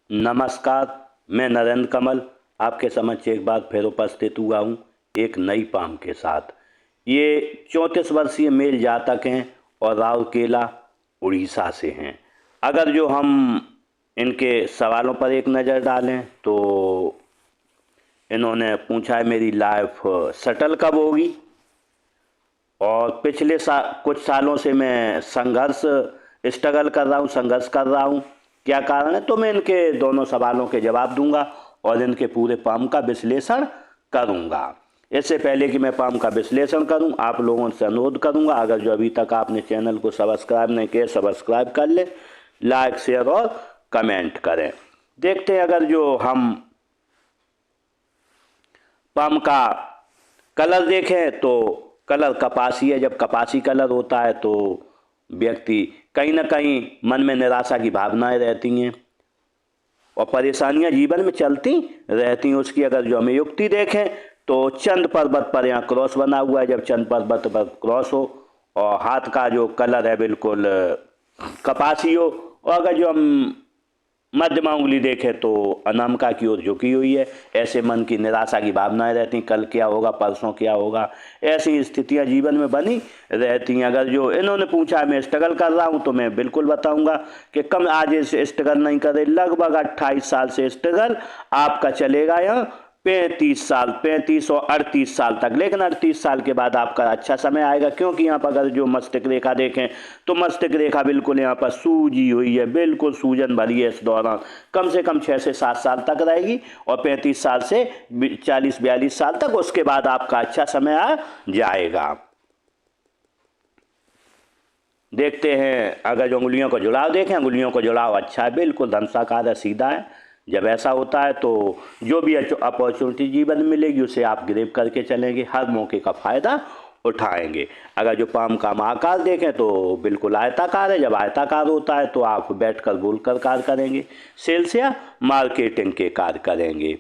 नमस्कार। मैं नरेंद्र कमल आपके समक्ष एक बार फिर उपस्थित हुआ हूँ एक नई पाम के साथ। ये 34 वर्षीय मेल जातक हैं और राउरकेला उड़ीसा से हैं। अगर जो हम इनके सवालों पर एक नज़र डालें तो इन्होंने पूछा है मेरी लाइफ सेटल कब होगी, और पिछले कुछ सालों से मैं स्ट्रगल कर रहा हूँ, संघर्ष कर रहा हूँ, क्या कारण है। तो मैं इनके दोनों सवालों के जवाब दूंगा और इनके पूरे पाम का विश्लेषण करूंगा। इससे पहले कि मैं पाम का विश्लेषण करूं, आप लोगों से अनुरोध करूंगा, अगर जो अभी तक आपने चैनल को सब्सक्राइब नहीं किया, सब्सक्राइब कर ले, लाइक शेयर और कमेंट करें। देखते हैं, अगर जो हम पाम का कलर देखें तो कलर कपासी है। जब कपासी कलर होता है तो व्यक्ति कहीं ना कहीं मन में निराशा की भावनाएं रहती हैं और परेशानियां जीवन में चलती रहती हैं। उसकी अगर जो हमें युक्ति देखें तो चंद पर्वत पर यहाँ क्रॉस बना हुआ है। जब चंद पर्वत पर क्रॉस हो और हाथ का जो कलर है बिल्कुल कपासी हो, और अगर जो हम मध्यमा उंगली देखें तो अनामिका की ओर झुकी हुई है। ऐसे मन की निराशा की भावनाएं रहती, कल क्या होगा, परसों क्या होगा, ऐसी स्थितियां जीवन में बनी रहती हैं। अगर जो इन्होंने पूछा मैं स्ट्रगल कर रहा हूं तो मैं बिल्कुल बताऊंगा कि कम आज स्ट्रगल नहीं कर रहे, लगभग 28 साल से स्ट्रगल आपका चलेगा यहाँ 35 और 38 साल तक। लेकिन 38 साल के बाद आपका अच्छा समय आएगा, क्योंकि यहाँ पर अगर जो मस्तिष्क रेखा देखें तो मस्तिष्क रेखा बिल्कुल यहाँ पर सूजी हुई है, बिल्कुल सूजन भरी है। इस दौरान कम से कम 6 से 7 साल तक रहेगी और 35 साल से 40-42 साल तक, उसके बाद आपका अच्छा समय आ जाएगा। देखते हैं, अगर जो उंगलियों का जुड़ाव देखें, उंगलियों का जुड़ाव अच्छा है, बिल्कुल धनुषाकार है, सीधा है। जब ऐसा होता है तो जो भी अपॉर्चुनिटी जीवन में मिलेगी उसे आप ग्रैब करके चलेंगे, हर मौके का फायदा उठाएंगे। अगर जो पाम का आकार देखें तो बिल्कुल आयताकार है। जब आयताकार होता है तो आप बैठकर बोलकर कार्य करेंगे, सेल्स या मार्केटिंग के कार्य करेंगे।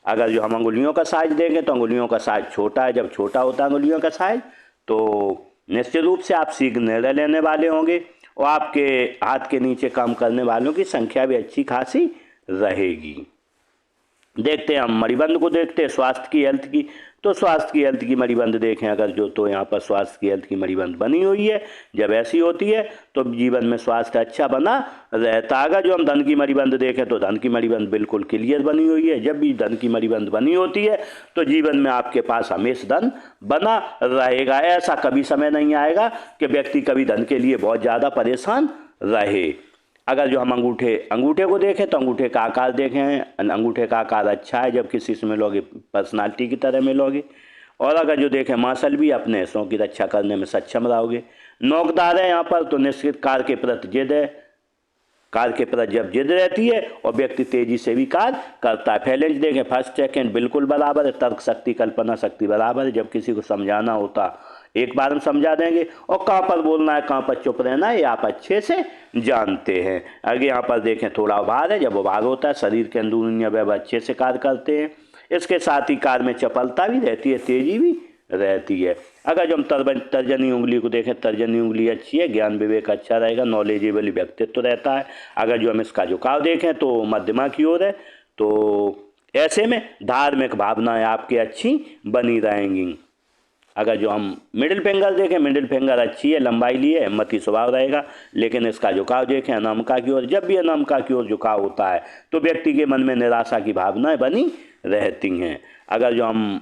अगर जो हम अंगुलियों का साइज देखें तो अंगुलियों का साइज छोटा है। जब छोटा होता है अंगुलियों का साइज तो निश्चित रूप से आप शीघ्र निर्णय लेने वाले होंगे और आपके हाथ के नीचे काम करने वालों की संख्या भी अच्छी खासी रहेगी। देखते हैं हम मणिबंध को, देखते हैं स्वास्थ्य की, हेल्थ की। तो स्वास्थ्य की, हेल्थ की मणिबंध देखें अगर जो, तो यहाँ पर स्वास्थ्य की, हेल्थ की मणिबंध बनी हुई है। जब ऐसी होती है तो जीवन में स्वास्थ्य अच्छा बना रहता है। अगर जो हम धन की मणिबंध देखें तो धन की मणिबंध बिल्कुल क्लियर बनी हुई है। जब भी धन की मणिबंध बनी होती है तो जीवन में आपके पास हमेशा धन बना रहेगा। ऐसा कभी समय नहीं आएगा कि व्यक्ति कभी धन के लिए बहुत ज़्यादा परेशान रहे। अगर जो हम अंगूठे को देखें तो अंगूठे का आकार देखें, अंगूठे का आकार अच्छा है। जब किसी से मिलोगे पर्सनालिटी की तरह मिलोगे। और अगर जो देखें मांसल भी, अपने हिस्सों की रक्षा करने में सक्षम रहोगे। नोकदार है यहाँ पर तो निश्चित कार्य के प्रति जिद है। कार्य के प्रति जब जिद रहती है और व्यक्ति तेजी से भी कार्य करता है। फैलेंस देखें, फर्स्ट सेकेंड बिल्कुल बराबर है। तर्क शक्ति, कल्पना शक्ति बराबर है। जब किसी को समझाना होता एक बार हम समझा देंगे, और कहाँ पर बोलना है कहाँ पर चुप रहना है ये आप अच्छे से जानते हैं। आगे यहाँ पर देखें थोड़ा उभार है। जब उभार होता है शरीर के अंदरूनी अवयव अच्छे से कार्य करते हैं। इसके साथ ही कार्य में चपलता भी रहती है, तेजी भी रहती है। अगर जो हम तर्जनी उंगली को देखें, तर्जनी उंगली अच्छी है, ज्ञान विवेक अच्छा रहेगा, नॉलेजेबल व्यक्तित्व रहता है। अगर जो हम इसका झुकाव देखें तो मध्यमा की ओर है। तो ऐसे में धार्मिक भावनाएं आपकी अच्छी बनी रहेंगी। अगर जो हम मिडिल फिंगर देखें, मिडिल फिंगर अच्छी है, लंबाई लिए हिम्मती स्वभाव रहेगा। लेकिन इसका झुकाव देखें अनामिका की ओर। जब भी अनामिका की ओर झुकाव होता है तो व्यक्ति के मन में निराशा की भावनाएं बनी रहती हैं। अगर जो हम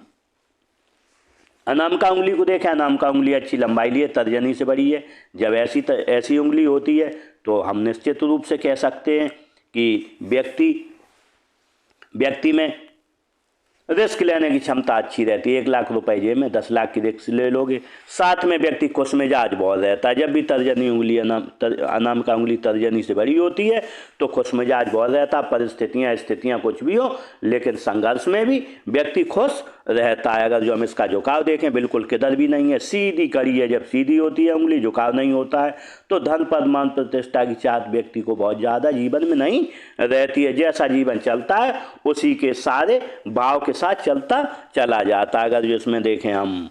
अनामिका उंगली को देखें, अनामिका उंगली अच्छी लंबाई लिए तर्जनी से बड़ी है। जब ऐसी उंगली होती है तो हम निश्चित रूप से कह सकते हैं कि व्यक्ति में रिस्क लेने की क्षमता अच्छी रहती है। 1 लाख रुपए जेब में, 10 लाख की रिस्क ले लोगे। साथ में व्यक्ति खुश मिजाज बहुत रहता है। जब भी तर्जनी उंगली अनामिका उंगली तर्जनी से बड़ी होती है तो खुश मिजाज बहुत रहता है। परिस्थितियाँ स्थितियाँ कुछ भी हो, लेकिन संघर्ष में भी व्यक्ति खुश रहता है। अगर जो हम इसका झुकाव देखें बिल्कुल किधर भी नहीं है, सीधी कड़ी है। जब सीधी होती है उंगली, झुकाव नहीं होता है, तो धन पद मान प्रतिष्ठा की चाहत व्यक्ति को बहुत ज़्यादा जीवन में नहीं रहती है। जैसा जीवन चलता है उसी के सारे भाव के साथ चलता चला जाता है। अगर जो इसमें देखें हम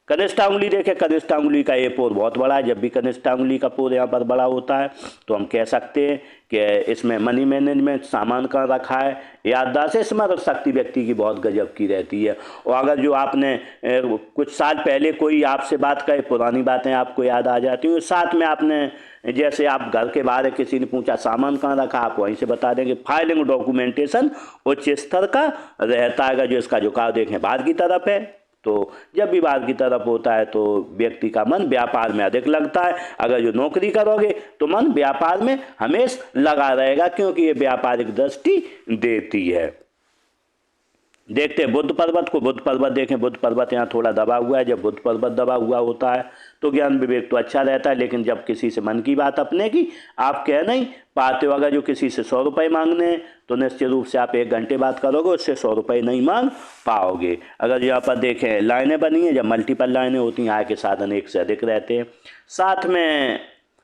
कनिष्ठ अंगुली देखें, कनिष्ठ अंगुली का ये पोर बहुत बड़ा है। जब भी कनिष्ठ अंगुली का पोर यहाँ पर बड़ा होता है तो हम कह सकते हैं कि इसमें मनी मैनेजमेंट, सामान का रखा है, याददाश्त, स्मरण शक्ति व्यक्ति की बहुत गजब की रहती है। और अगर जो आपने कुछ साल पहले कोई आपसे बात करे, पुरानी बातें आपको याद आ जाती हैं। साथ में आपने जैसे आप घर के बाहर किसी ने पूछा सामान कहाँ रखा, आप वहीं से बता देंगे। फाइलिंग डॉक्यूमेंटेशन उच्च स्तर का रहता है। जो इसका झुकाव देखें बाहर की तरफ है, तो जब भी बाहर की तरफ होता है तो व्यक्ति का मन व्यापार में अधिक लगता है। अगर जो नौकरी करोगे तो मन व्यापार में हमेशा लगा रहेगा, क्योंकि ये व्यापारिक दृष्टि देती है। देखते हैं बुद्ध पर्वत को। बुद्ध पर्वत देखें, बुद्ध पर्वत यहाँ थोड़ा दबा हुआ है। जब बुद्ध पर्वत दबा हुआ होता है तो ज्ञान विवेक तो अच्छा रहता है, लेकिन जब किसी से मन की बात अपने की आप कह नहीं पाते हो, अगर जो किसी से 100 रुपये मांगने हैं तो निश्चित रूप से आप 1 घंटे बात करोगे, उससे 100 रुपये नहीं मांग पाओगे। अगर यहाँ पर देखें लाइनें बनी हैं, जब मल्टीपल लाइनें होती हैं, आय के साधन एक से अधिक रहते हैं। साथ में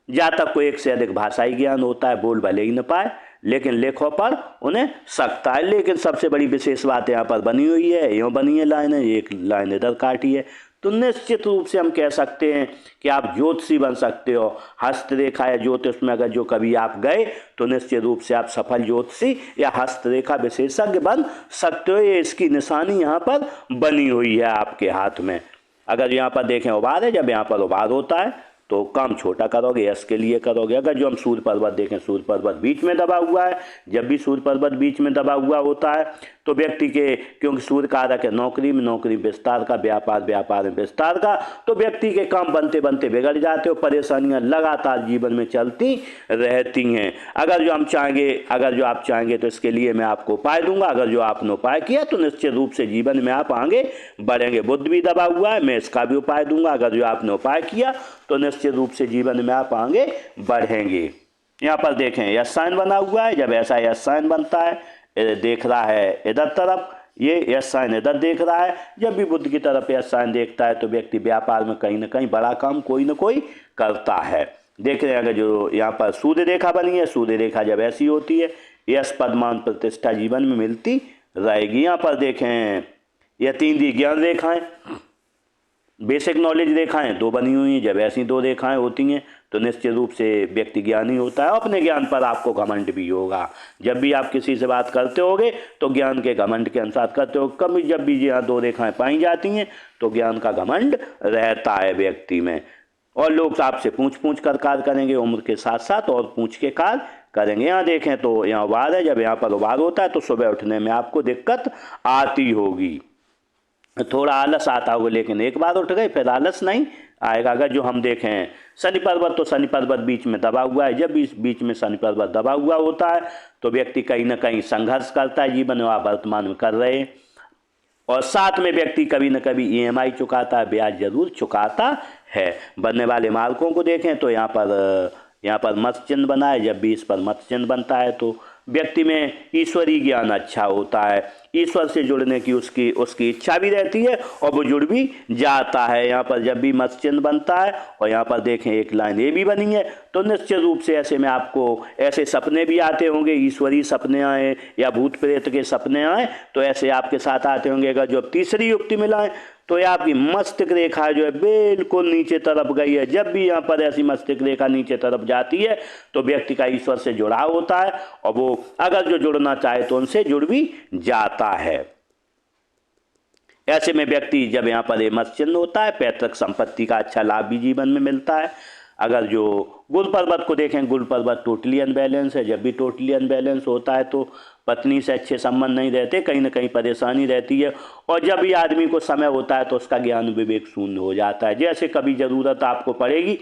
जहाँ तक को एक से अधिक भाषाई ज्ञान होता है, बोल भले ही न पाए लेकिन लेखों पर उन्हें सकता है। लेकिन सबसे बड़ी विशेष बात यहाँ पर बनी हुई है, यूँ बनी है लाइनें, एक लाइन इधर काटी है, तो निश्चित रूप से हम कह सकते हैं कि आप ज्योतिषी बन सकते हो। हस्तरेखा या ज्योतिष में अगर जो कभी आप गए तो निश्चित रूप से आप सफल ज्योतिषी या हस्तरेखा विशेषज्ञ बन सकते हो। ये इसकी निशानी यहाँ पर बनी हुई है आपके हाथ में। अगर यहाँ पर देखें उभार है, जब यहाँ पर उभार होता है तो काम छोटा करोगे, यश के लिए करोगे। अगर जो हम सूर्य पर्वत देखें, सूर्य पर्वत बीच में दबा हुआ है, जब भी सूर्य पर्वत बीच में दबा हुआ होता है तो व्यक्ति के, क्योंकि सूर्य कारक है नौकरी में, नौकरी विस्तार का, व्यापार व्यापार में विस्तार का, तो व्यक्ति के काम बनते बनते बिगड़ जाते हो, परेशानियां लगातार जीवन में चलती रहती हैं। अगर जो हम चाहेंगे, अगर जो आप चाहेंगे तो इसके लिए मैं आपको उपाय दूंगा। अगर जो आपने उपाय किया तो निश्चित रूप से जीवन में आप आगे बढ़ेंगे। बुध भी दबा हुआ है, मैं इसका भी उपाय दूंगा। अगर जो आपने उपाय किया तो निश्चित रूप से जीवन में आप आगे बढ़ेंगे। यहाँ पर देखें यश साइन बना हुआ है, जब ऐसा यश साइन बनता है, देख रहा है इधर तरफ, ये यश साइन इधर देख रहा है। जब भी बुद्ध की तरफ यश साइन देखता है तो व्यक्ति व्यापार में कहीं ना कहीं बड़ा काम कोई ना कोई करता है। देख रहे हैं अगर जो यहाँ पर सूर्य रेखा बनी है, सूर्य रेखा जब ऐसी होती है, यश पद मान प्रतिष्ठा जीवन में मिलती रहेगी। यहाँ पर देखें यह 3 दी ज्ञान रेखाएं, बेसिक नॉलेज रेखाएं 2 बनी हुई हैं। जब ऐसी 2 रेखाएं होती हैं तो निश्चित रूप से व्यक्ति ज्ञानी होता है। अपने ज्ञान पर आपको घमंड भी होगा। जब भी आप किसी से बात करते होगे तो ज्ञान के घमंड के अनुसार करते हो। कभी जब भी यहाँ 2 रेखाएं पाई जाती हैं तो ज्ञान का घमंड रहता है व्यक्ति में, और लोग आपसे पूछ कर कार्य करेंगे, उम्र के साथ साथ और पूछ के कार्य करेंगे। यहाँ देखें तो यहाँ उभार है, जब यहाँ पर उभार होता है तो सुबह उठने में आपको दिक्कत आती होगी, थोड़ा आलस आता होगा, लेकिन एक बार उठ गए फिर आलस नहीं आएगा। अगर जो हम देखें शनि पर्वत, तो शनि पर्वत बीच में दबा हुआ है। जब बीच में शनि पर्वत दबा हुआ होता है तो व्यक्ति कहीं ना कहीं संघर्ष करता है, जीवन में आप वर्तमान में कर रहे हैं। और साथ में व्यक्ति कभी न कभी EMI चुकाता है, ब्याज जरूर चुकाता है। बनने वाले मार्कों को देखें तो यहाँ पर मत्स्य चिन्ह बना है। जब भी इस पर मत्स्य चिन्ह बनता है तो व्यक्ति में ईश्वरीय ज्ञान अच्छा होता है, ईश्वर से जुड़ने की उसकी इच्छा भी रहती है और वो जुड़ भी जाता है। यहाँ पर जब भी मत्स्य चिन्ह बनता है और यहाँ पर देखें एक लाइन ये भी बनी है, तो निश्चित रूप से ऐसे में आपको ऐसे सपने भी आते होंगे, ईश्वरीय सपने आए या भूत प्रेत के सपने आए तो ऐसे आपके साथ आते होंगे। अगर जो तीसरी युक्ति मिलाएं तो ये आपकी मस्तिष्क रेखा जो है बिल्कुल नीचे तरफ गई है। जब भी यहाँ पर ऐसी मस्तिष्क रेखा नीचे तरफ जाती है तो व्यक्ति का ईश्वर से जुड़ाव होता है और वो अगर जो जुड़ना चाहे तो उनसे जुड़ भी जाता है। ऐसे में व्यक्ति जब यहाँ पर मत्स्य चिन्ह होता है, पैतृक संपत्ति का अच्छा लाभ भी जीवन में मिलता है। अगर जो गुल पर्वत को देखें, गुल पर्वत टोटली अनबैलेंस है। जब भी टोटली अनबैलेंस होता है तो पत्नी से अच्छे संबंध नहीं रहते, कहीं ना कहीं परेशानी रहती है। और जब भी आदमी को समय होता है तो उसका ज्ञान विवेक शून्य हो जाता है। जैसे कभी ज़रूरत आपको पड़ेगी,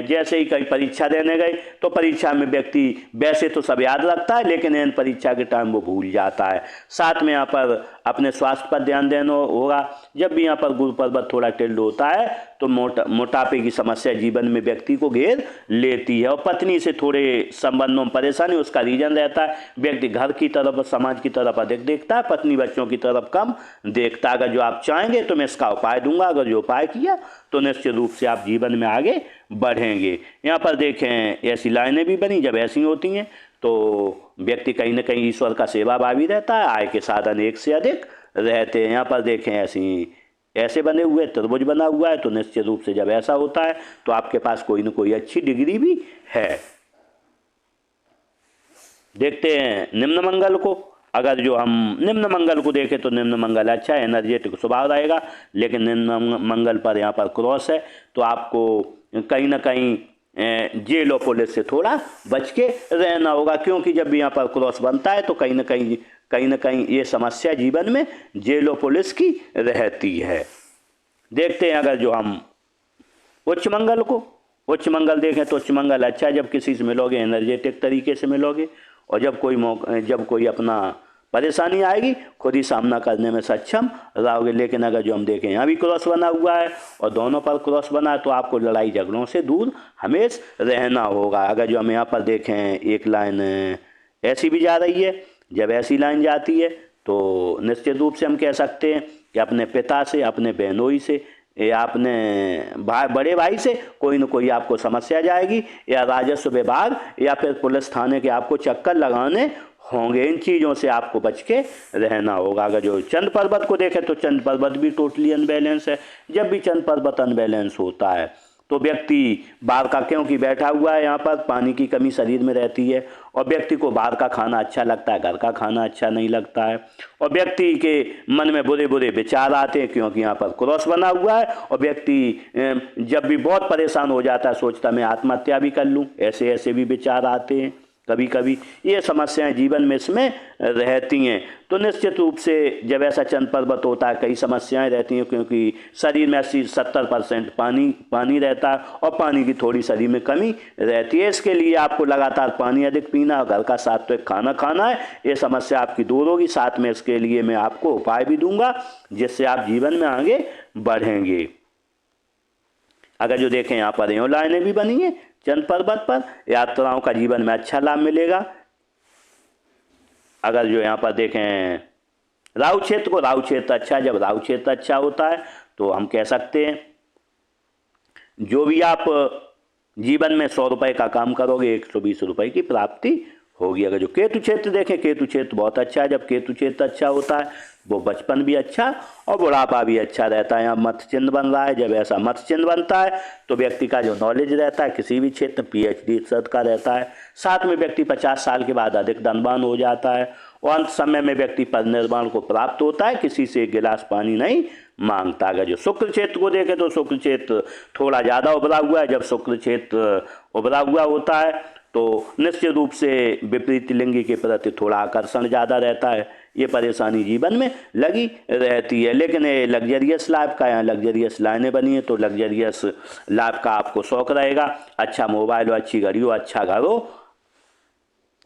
जैसे ही कहीं परीक्षा देने गए तो परीक्षा में व्यक्ति वैसे तो सब याद रखता है लेकिन इन परीक्षा के टाइम वो भूल जाता है। साथ में यहाँ पर अपने स्वास्थ्य पर ध्यान देना होगा। जब भी यहाँ पर गुरु पर्वत थोड़ा टिल्ड होता है तो मोटापे की समस्या जीवन में व्यक्ति को घेर लेती है। और पत्नी से थोड़े संबंधों में परेशानी, उसका रीजन रहता है व्यक्ति घर की तरफ और समाज की तरफ अधिक देखता है, पत्नी बच्चों की तरफ कम देखता है। अगर जो आप चाहेंगे तो मैं इसका उपाय दूंगा। अगर जो उपाय किया तो निश्चित रूप से आप जीवन में आगे बढ़ेंगे। यहाँ पर देखें ऐसी लाइनें भी बनी, जब ऐसी होती हैं तो व्यक्ति कहीं ना कहीं ईश्वर का सेवाभावी रहता है, आय के साधन एक से अधिक रहते हैं। यहाँ पर देखें ऐसी ऐसे बने हुए त्रिभुज बना हुआ है, तो निश्चित रूप से जब ऐसा होता है तो आपके पास कोई न कोई अच्छी डिग्री भी है। देखते हैं निम्न मंगल को। अगर जो हम निम्न मंगल को देखें तो निम्न मंगल अच्छा है, एनर्जेटिक स्वभाव रहेगा, लेकिन निम्न मंगल पर यहाँ पर क्रॉस है, तो आपको कहीं ना कहीं जेल और पुलिस से थोड़ा बच के रहना होगा, क्योंकि जब भी यहाँ पर क्रॉस बनता है तो कहीं ना कहीं ये समस्या जीवन में जेल और पुलिस की रहती है। देखते हैं अगर जो हम उच्च मंगल को, उच्च मंगल देखें तो उच्च मंगल अच्छा है, जब किसी से मिलोगे एनर्जेटिक तरीके से मिलोगे, और जब कोई अपना परेशानी आएगी खुद ही सामना करने में सक्षम रहोगे। लेकिन अगर जो हम देखें यहाँ भी क्रॉस बना हुआ है और दोनों पर क्रॉस बना है, तो आपको लड़ाई झगड़ों से दूर हमेशा रहना होगा। अगर जो हम यहाँ पर देखें एक लाइन ऐसी भी जा रही है, जब ऐसी लाइन जाती है तो निश्चित रूप से हम कह सकते हैं कि अपने पिता से, अपने बहनोई से या अपने बड़े भाई से कोई न कोई आपको समस्या जाएगी, या राजस्व विभाग या फिर पुलिस थाने के आपको चक्कर लगाने होंगे। इन चीज़ों से आपको बच के रहना होगा। अगर जो चंद्र पर्वत को देखें तो चंद्र पर्वत भी टोटली अनबैलेंस है। जब भी चंद्र पर्वत अनबैलेंस होता है तो व्यक्ति बाहर का, क्योंकि बैठा हुआ है यहाँ पर, पानी की कमी शरीर में रहती है, और व्यक्ति को बाहर का खाना अच्छा लगता है, घर का खाना अच्छा नहीं लगता है, और व्यक्ति के मन में बुरे बुरे विचार आते हैं, क्योंकि यहाँ पर क्रॉस बना हुआ है। और व्यक्ति जब भी बहुत परेशान हो जाता है, सोचता मैं आत्महत्या भी कर लूँ, ऐसे ऐसे भी विचार आते हैं। कभी कभी ये समस्याएं जीवन में इसमें रहती हैं। तो निश्चित रूप से जब ऐसा चंद्र पर्वत होता है, कई समस्याएं रहती हैं, क्योंकि शरीर में 80-70% पानी रहता है, और पानी की थोड़ी शरीर में कमी रहती है। इसके लिए आपको लगातार पानी अधिक पीना, घर का सात्विक खाना खाना है। ये समस्या आपकी दूर होगी। साथ में इसके लिए मैं आपको उपाय भी दूंगा, जिससे आप जीवन में आगे बढ़ेंगे। अगर जो देखें यहाँ पर यूँ लाइनें भी बनी हैं चंद्र पर्वत पर, यात्राओं का जीवन में अच्छा लाभ मिलेगा। अगर जो यहाँ पर देखें राहु क्षेत्र को, राहु क्षेत्र अच्छा, जब राहु क्षेत्र अच्छा होता है तो हम कह सकते हैं जो भी आप जीवन में 100 रुपये का काम करोगे 120 रुपये की प्राप्ति होगी। अगर जो केतु क्षेत्र देखें, केतु क्षेत्र बहुत अच्छा है। जब केतु क्षेत्र अच्छा होता है वो बचपन भी अच्छा और बुढ़ापा भी अच्छा रहता है। यहाँ मत्स्य चिन्ह बन रहा है, जब ऐसा मत्स्य चिन्ह बनता है तो व्यक्ति का जो नॉलेज रहता है किसी भी क्षेत्र PhD स्तर का रहता है। साथ में व्यक्ति 50 साल के बाद अधिक धनवान हो जाता है, और अंत समय में व्यक्ति परिनिर्वाण को प्राप्त होता है, किसी से एक गिलास पानी नहीं मांगता। अगर जो शुक्र क्षेत्र को देखें तो शुक्र क्षेत्र थोड़ा ज़्यादा उभरा हुआ है। जब शुक्र क्षेत्र उभरा हुआ होता है तो निश्चित रूप से विपरीत लिंगी के प्रति थोड़ा आकर्षण ज़्यादा रहता है। ये परेशानी जीवन में लगी रहती है। लेकिन ये लग्जरियस लाइफ का, यहाँ लग्जरियस लाइनें बनी है, तो लग्जरियस लाइफ का आपको शौक़ रहेगा। अच्छा मोबाइल हो, अच्छी घड़ी हो, अच्छा घर हो,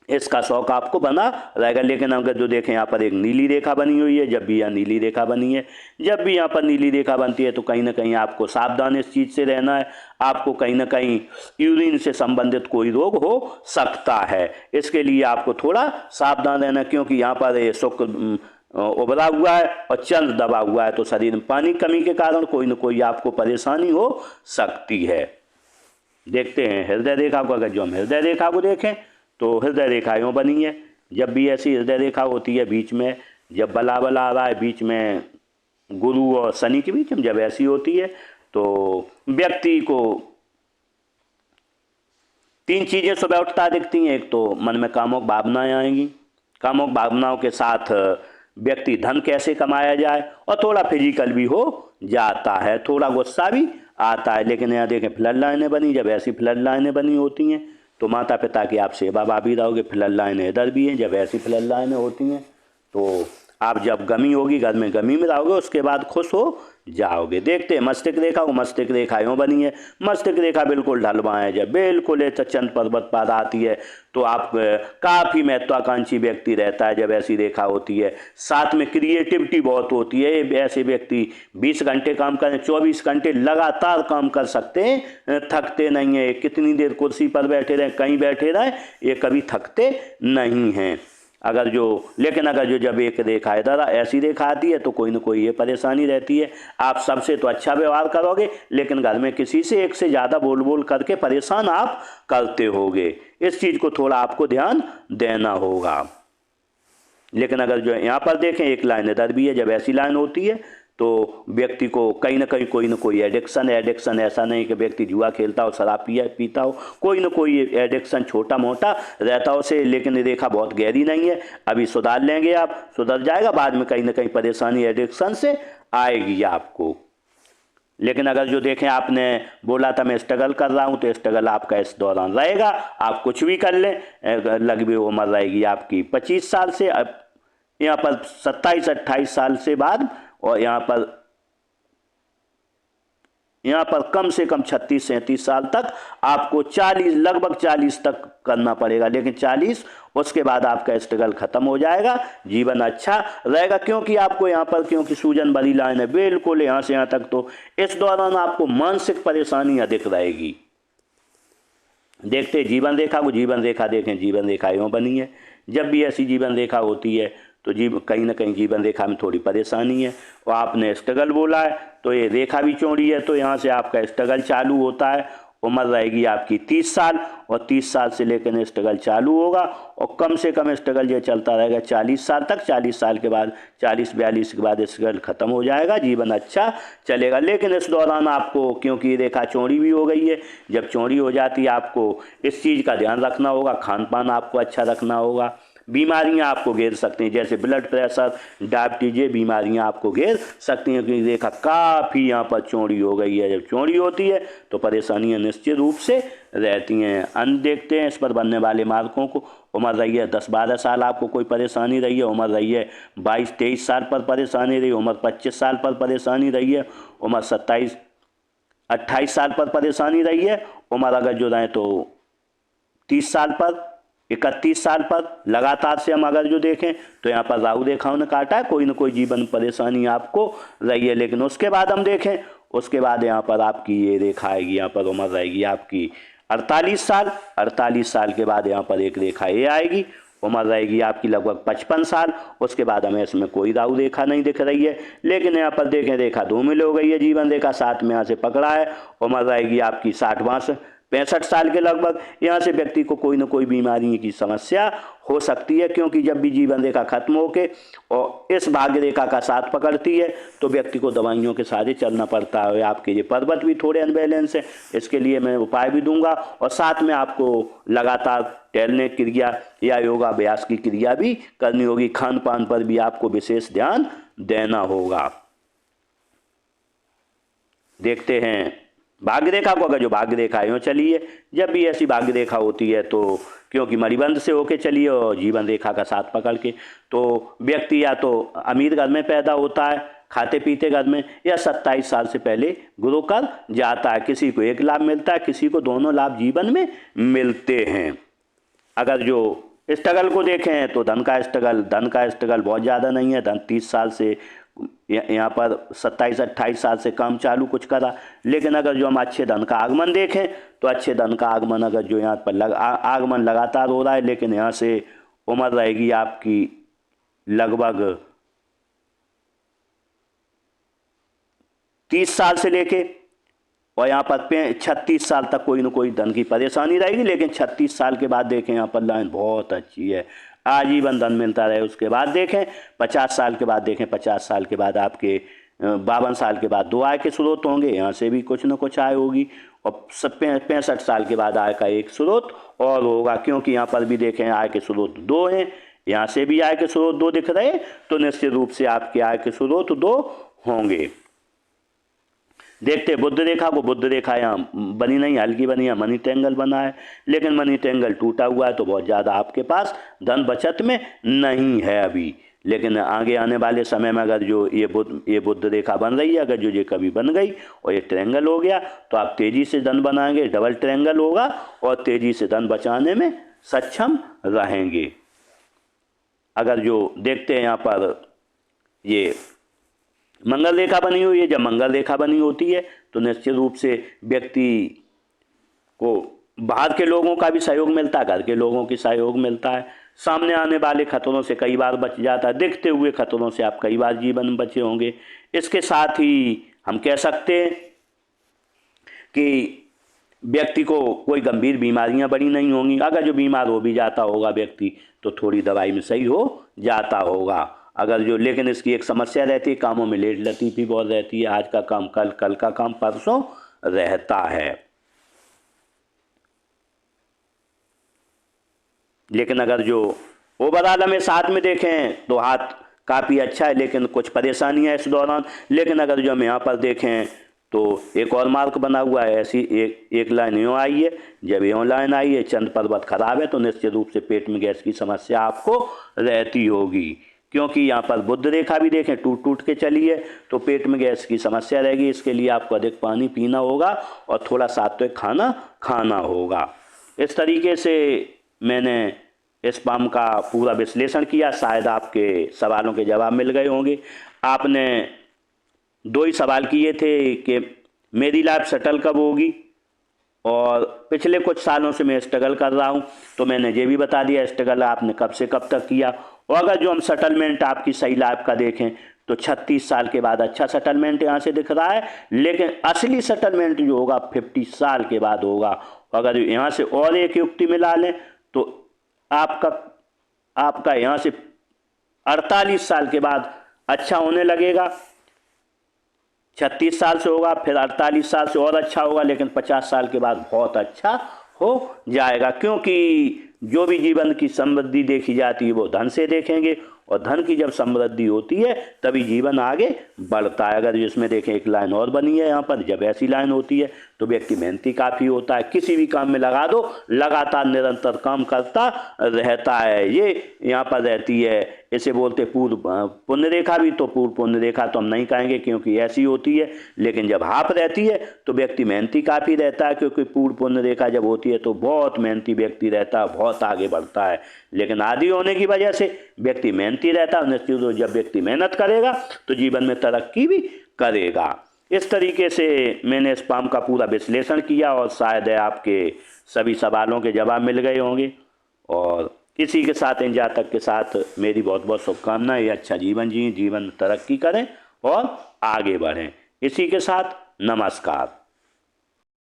इसका शौक आपको बना रहेगा। लेकिन अगर जो देखें यहाँ पर एक नीली रेखा बनी हुई है, जब भी यहाँ नीली रेखा बनी है, जब भी यहाँ पर नीली रेखा बनती है तो कहीं ना कहीं आपको सावधान इस चीज़ से रहना है। आपको कहीं ना कहीं यूरिन से संबंधित कोई रोग हो सकता है, इसके लिए आपको थोड़ा सावधान रहना, क्योंकि यहाँ पर शुक्र उभरा हुआ है और चंद्र दबा हुआ है, तो शरीर में पानी कमी के कारण कोई ना कोई आपको परेशानी हो सकती है। देखते हैं हृदय रेखा को। अगर जो हम हृदय रेखा को देखें तो हृदय रेखा यूँ बनी है। जब भी ऐसी हृदय रेखा होती है, बीच में जब बला आ रहा है, बीच में गुरु और शनि के बीच में जब ऐसी होती है तो व्यक्ति को 3 चीज़ें सुबह उठता दिखती हैं। एक तो मन में कामुक भावनाएं आएंगी, कामुक भावनाओं के साथ व्यक्ति धन कैसे कमाया जाए, और थोड़ा फिजिकल भी हो जाता है, थोड़ा गुस्सा भी आता है। लेकिन यहाँ देखें फ्लड लाइनें बनी, जब ऐसी फ्लड लाइनें बनी होती हैं तो माता पिता की आप सेवा भावी रहोगे। फ्लड लाइनें इधर भी हैं, जब ऐसी फ्लड लाइनें होती हैं तो आप जब गमी होगी, घर में गमी में रहोगे, उसके बाद खुश हो जाओगे। देखते हैं मस्तिष्क रेखा को। मस्तिष्क रेखा यूँ बनी है, मस्तिष्क रेखा बिल्कुल ढलवाएं है। जब बिल्कुल चंद्र पर्वत पर आती है तो आप काफ़ी महत्वाकांक्षी व्यक्ति रहता है जब ऐसी रेखा होती है। साथ में क्रिएटिविटी बहुत होती है। ऐसे व्यक्ति 20 घंटे काम करें, 24 घंटे लगातार काम कर सकते हैं, थकते नहीं हैं। कितनी देर कुर्सी पर बैठे रहें, कहीं बैठे रहें, ये कभी थकते नहीं हैं। लेकिन अगर जो जब एक रेखा इधर ऐसी रेखा आती है तो कोई ना कोई ये परेशानी रहती है। आप सबसे तो अच्छा व्यवहार करोगे, लेकिन घर में किसी से एक से ज़्यादा बोल करके परेशान आप करते होगे। इस चीज़ को थोड़ा आपको ध्यान देना होगा। लेकिन अगर जो यहाँ पर देखें एक लाइन इधर भी है, जब ऐसी लाइन होती है तो व्यक्ति को कहीं ना कहीं कोई ना कोई एडिक्शन है। एडिक्शन ऐसा नहीं कि व्यक्ति जुआ खेलता हो, शराब पीता हो, कोई ना कोई एडिक्शन छोटा मोटा रहता हो उसे, लेकिन रेखा बहुत गहरी नहीं है। अभी सुधार लेंगे आप, सुधर जाएगा, बाद में कहीं ना कहीं परेशानी एडिक्शन से आएगी आपको। लेकिन अगर जो देखें आपने बोला था मैं स्ट्रगल कर रहा हूँ, तो स्ट्रगल आपका इस दौरान रहेगा। आप कुछ भी कर लें, लगभग उम्र रहेगी आपकी 25 साल से, अब यहाँ पर 27-28 साल से बाद, और यहाँ पर कम से कम 36-37 साल तक आपको 40, लगभग 40 तक करना पड़ेगा। लेकिन 40 उसके बाद आपका स्ट्रगल खत्म हो जाएगा, जीवन अच्छा रहेगा। क्योंकि आपको यहाँ पर, क्योंकि सूजन भरी लाइन है बिल्कुल यहाँ से यहाँ तक, तो इस दौरान आपको मानसिक परेशानी अधिक रहेगी। देखते जीवन रेखा को, जीवन रेखा देखें, जीवन रेखा यूँ बनी है। जब भी ऐसी जीवन रेखा होती है तो कहीं ना कहीं जीवन रेखा में थोड़ी परेशानी है। और आपने स्ट्रगल बोला है, तो ये रेखा भी चौड़ी है, तो यहाँ से आपका स्ट्रगल चालू होता है। उम्र रहेगी आपकी 30 साल, और 30 साल से लेकर स्ट्रगल चालू होगा, और कम से कम स्ट्रगल ये चलता रहेगा 40 साल तक। 40 साल के बाद, 40-42 के बाद स्ट्रगल खत्म हो जाएगा, जीवन अच्छा चलेगा। लेकिन इस दौरान आपको, क्योंकि रेखा चौड़ी भी हो गई है, जब चौड़ी हो जाती है आपको इस चीज़ का ध्यान रखना होगा, खान पान आपको अच्छा रखना होगा। बीमारियां आपको घेर सकती हैं, जैसे ब्लड प्रेशर, डायबिटीज, ये बीमारियां आपको घेर सकती हैं, क्योंकि रेखा काफ़ी यहाँ पर चौड़ी हो गई है। जब चौड़ी होती है तो परेशानियां निश्चित रूप से रहती हैं। अंत देखते हैं इस पर बनने वाले मार्कों को। उम्र रही है 10-12 साल, आपको कोई परेशानी रही है। उम्र रही है 22-23 साल पर परेशानी रही। उम्र 25 साल पर परेशानी रही है। उम्र 27-28 साल पर परेशानी रही है। उम्र अगर जो रहे तो 30 साल पर, 31 साल पर लगातार से हम अगर जो देखें तो यहाँ पर राहु रेखाओं ने काटा है, कोई ना कोई जीवन परेशानी आपको रही है। लेकिन उसके बाद हम देखें, उसके बाद यहाँ पर आपकी ये रेखा आएगी, यहाँ पर उम्र रहेगी आपकी 48 साल। 48 साल के बाद यहाँ पर एक रेखा ये आएगी, उम्र रहेगी आपकी लगभग 55 साल। उसके बाद हमें इसमें कोई राहु रेखा नहीं दिख रही है। लेकिन यहाँ पर देखें रेखा धूमिल हो गई है, जीवन रेखा 7 में यहाँ से पकड़ा है। उम्र रहेगी आपकी 65 साल के लगभग। यहाँ से व्यक्ति को कोई ना कोई बीमारी की समस्या हो सकती है, क्योंकि जब भी जीवन रेखा खत्म होके और इस भाग्य रेखा का साथ पकड़ती है तो व्यक्ति को दवाइयों के सहारे चलना पड़ता है। आपके ये पर्वत भी थोड़े अनबैलेंस है, इसके लिए मैं उपाय भी दूंगा, और साथ में आपको लगातार टहलने क्रिया या योगाभ्यास की क्रिया भी करनी होगी। खान पान पर भी आपको विशेष ध्यान देना होगा। देखते हैं भाग्य रेखा को। अगर जो भाग्य रेखा यूँ चली है, जब भी ऐसी भाग्य रेखा होती है तो क्योंकि मणिबंध से होके चलिए और जीवन रेखा का साथ पकड़ के, तो व्यक्ति या तो अमीर घर में पैदा होता है, खाते पीते घर में, या 27 साल से पहले गुरु कर जाता है। किसी को एक लाभ मिलता है, किसी को दोनों लाभ जीवन में मिलते हैं। अगर जो स्ट्रगल को देखें तो धन का स्ट्रगल बहुत ज़्यादा नहीं है। धन 30 साल से यहाँ पर 27-28 साल से काम चालू कुछ करा। लेकिन अगर जो हम अच्छे धन का आगमन देखें तो अच्छे धन का आगमन, अगर जो यहाँ पर आगमन लगातार हो रहा है, लेकिन यहाँ से उम्र रहेगी आपकी लगभग 30 साल से लेके, और यहाँ पर 36 साल तक कोई ना कोई धन की परेशानी रहेगी। लेकिन 36 साल के बाद देखें यहाँ पर लाइन बहुत अच्छी है, आजीवन धन मिलता रहे। उसके बाद देखें 50 साल के बाद, देखें 50 साल के बाद आपके 52 साल के बाद 2 आय के स्रोत होंगे, यहाँ से भी कुछ ना कुछ आय होगी। और 65 साल के बाद आय का एक स्रोत और होगा, क्योंकि यहाँ पर भी देखें आय के स्रोत 2 हैं, यहाँ से भी आय के स्रोत 2 दिख रहे, तो निश्चित रूप से आपके आय के स्रोत 2 होंगे। देखते बुध रेखा को। बुध रेखा यहाँ बनी नहीं, हल्की बनी है, मनी ट्रायंगल बना है, लेकिन मनी ट्रायंगल टूटा हुआ है, तो बहुत ज़्यादा आपके पास धन बचत में नहीं है अभी। लेकिन आगे आने वाले समय में अगर जो ये बुध रेखा बन रही है, अगर जो ये कभी बन गई और ये ट्रायंगल हो गया, तो आप तेज़ी से धन बनाएंगे, डबल ट्रायंगल होगा, और तेज़ी से धन बचाने में सक्षम रहेंगे। अगर जो देखते हैं यहाँ पर ये मंगल रेखा बनी हुई है, जब मंगल रेखा बनी होती है तो निश्चित रूप से व्यक्ति को बाहर के लोगों का भी सहयोग मिलता है, घर के लोगों की सहयोग मिलता है, सामने आने वाले खतरों से कई बार बच जाता है, दिखते हुए खतरों से आप कई बार जीवन में बचे होंगे। इसके साथ ही हम कह सकते हैं कि व्यक्ति को कोई गंभीर बीमारियां बड़ी नहीं होंगी। अगर जो बीमार हो भी जाता होगा व्यक्ति तो थोड़ी दवाई में सही हो जाता होगा। अगर जो, लेकिन इसकी एक समस्या रहती है, कामों में लेट लतीफ़ी बहुत रहती है, आज का काम कल, कल का काम परसों रहता है। लेकिन अगर जो ओवरऑल हमें साथ में देखें तो हाथ काफ़ी अच्छा है, लेकिन कुछ परेशानियां इस दौरान। लेकिन अगर जो हम यहाँ पर देखें तो एक और मार्क बना हुआ है, ऐसी एक लाइन यूँ आई है। जब यूँ लाइन आई है, चंद पर्वत खराब है, तो निश्चित रूप से पेट में गैस की समस्या आपको रहती होगी, क्योंकि यहाँ पर बुध रेखा भी देखें टूट टूट के चली है, तो पेट में गैस की समस्या रहेगी। इसके लिए आपको अधिक पानी पीना होगा और थोड़ा सात्विक खाना खाना होगा। इस तरीके से मैंने इस पाम का पूरा विश्लेषण किया। शायद आपके सवालों के जवाब मिल गए होंगे। आपने 2 ही सवाल किए थे कि मेरी लाइफ सेटल कब होगी, और पिछले कुछ सालों से मैं स्ट्रगल कर रहा हूं, तो मैंने ये भी बता दिया स्ट्रगल आपने कब से कब तक किया। और अगर जो हम सेटलमेंट आपकी सही लाइफ का देखें तो 36 साल के बाद अच्छा सेटलमेंट यहाँ से दिख रहा है, लेकिन असली सेटलमेंट जो होगा 50 साल के बाद होगा। अगर यहाँ से और एक युक्ति मिला लें तो आपका यहाँ से 48 साल के बाद अच्छा होने लगेगा। 36 साल से होगा, फिर 48 साल से और अच्छा होगा, लेकिन 50 साल के बाद बहुत अच्छा हो जाएगा। क्योंकि जो भी जीवन की समृद्धि देखी जाती है वो धन से देखेंगे, और धन की जब समृद्धि होती है तभी जीवन आगे बढ़ता है। अगर जिसमें देखें एक लाइन और बनी है यहाँ पर, जब ऐसी लाइन होती है तो व्यक्ति मेहनती काफ़ी होता है, किसी भी काम में लगा दो, लगातार निरंतर काम करता रहता है। ये यहाँ पर रहती है, इसे बोलते पूर्व पुण्य रेखा भी। तो पूर्व पुण्य रेखा तो हम नहीं कहेंगे क्योंकि ऐसी होती है, लेकिन जब हाफ रहती है तो व्यक्ति मेहनती काफ़ी रहता है, क्योंकि पूर्व पुण्य रेखा जब होती है तो बहुत मेहनती व्यक्ति रहता है, बहुत आगे बढ़ता है। लेकिन आदि होने की वजह से व्यक्ति मेहनती रहता है, निश्चित रूप से जब व्यक्ति मेहनत करेगा तो जीवन में तरक्की भी करेगा। इस तरीके से मैंने इस पाम का पूरा विश्लेषण किया, और शायद आपके सभी सवालों के जवाब मिल गए होंगे। और इसी के साथ, इन जातक के साथ मेरी बहुत बहुत शुभकामनाएं। अच्छा जीवन जिए, जीवन में तरक्की करें और आगे बढ़ें। इसी के साथ नमस्कार।